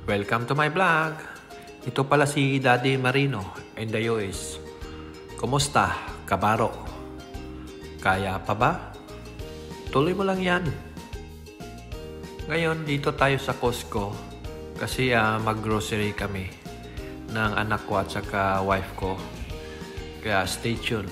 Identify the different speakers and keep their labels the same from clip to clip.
Speaker 1: Welcome to my vlog. Ito pala si Daddy Marino and the US. Kumusta, kabaro? Kaya pa ba? Tuloy mo lang yan. Ngayon, dito tayo sa Costco kasi mag-grocery kami ng anak ko at saka wife ko. Kaya stay tuned.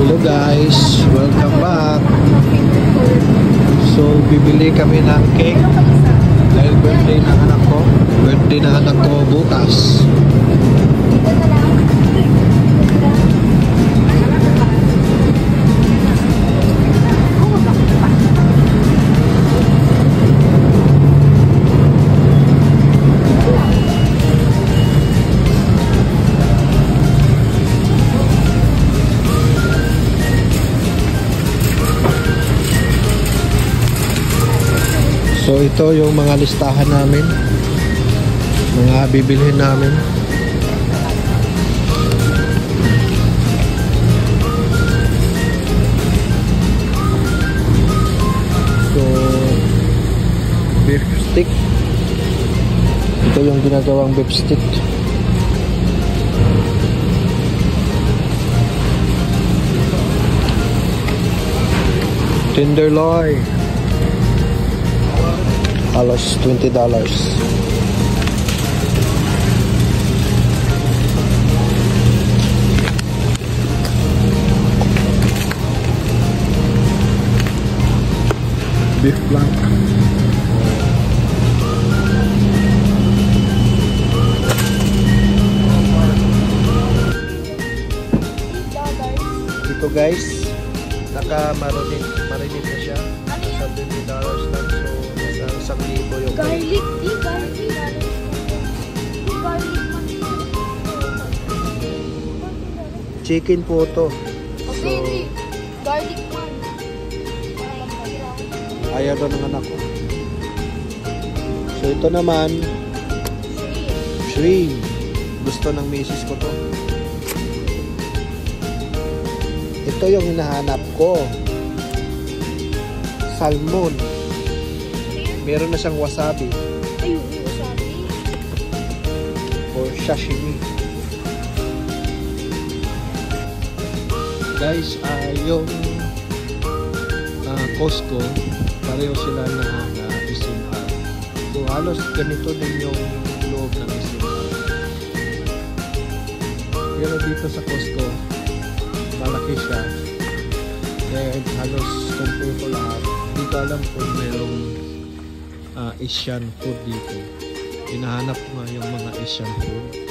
Speaker 2: Hello guys, welcome back. So bibili kami ng cake dahil birthday ng anak ko. Birthday ng anak ko bukas. So ito yung mga listahan namin, mga bibilhin namin. So beef stick, ito yung ginagawang beef stick. Tenderloin, halos $20. Beef flank. Ito guys, naka-marinate na siya. Sa $20 lang. So yung
Speaker 3: garlic,
Speaker 2: chicken po to. So,
Speaker 3: garlic man.
Speaker 2: ayaw daw ng anak ko. So ito naman shrimp. Gusto ng misis ko to. Ito yung hinahanap ko. Salmon. Meron na siyang wasabi.
Speaker 3: Ayun, wasabi.
Speaker 2: Or sashimi. Guys, yung Costco, pareho sila na SNR. So halos ganito din yung loob ng SNR. Pero dito sa Costco, malaki siya. Kaya halos compare ko lahat. Hindi ko alam kung mayroong Asian food dito. Hinahanap ko nga yung mga Asian food.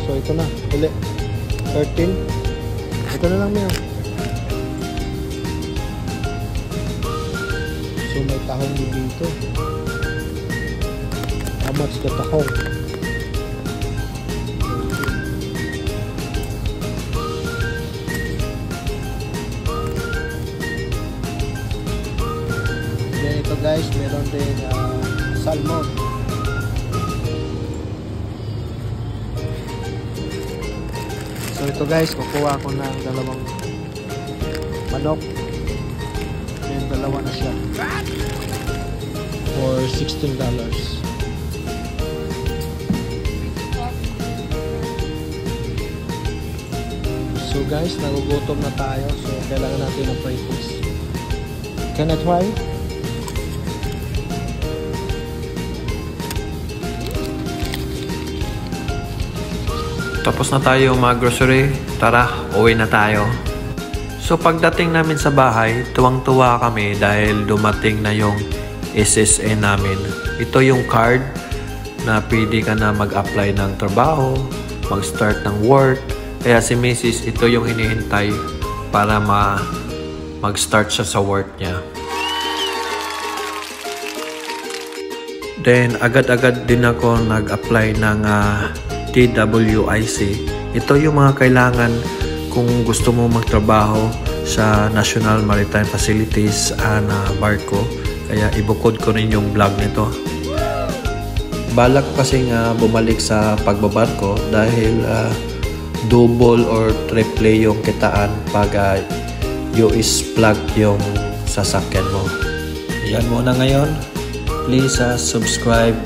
Speaker 2: So ito na, uli 13. Ito na lang yan. So may tahong din dito. How much the tahong? Then ito guys, meron din salmon. So ito guys, kukuha ko ng dalawang manok. Then dalawa na siya. For $16. So guys, nagugutom na tayo. So kailangan natin ng breakfast. Can I try?
Speaker 1: Tapos na tayo mag-grocery. Tara, uwi na tayo. So pagdating namin sa bahay, tuwang-tuwa kami dahil dumating na yung SSN namin. Ito yung card na pwede ka na mag-apply ng trabaho, mag-start ng work. Kaya si Mrs. ito yung hinihintay para mag-start siya sa work niya. Then agad-agad din ako nag-apply ng TWIC. Ito yung mga kailangan kung gusto mo magtrabaho sa National Maritime Facilities na barko. Kaya ibukod ko rin yung vlog nito. Balak ko kasi nga bumalik sa pagbabarko dahil double or triple yung kitaan pag US plug yung sasakyan mo. Yan muna ngayon. Please subscribe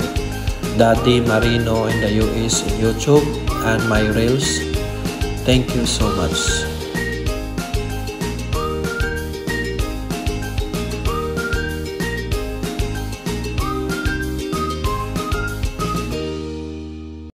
Speaker 1: Daddy Marino in the US in YouTube and my reels. Thank you so much.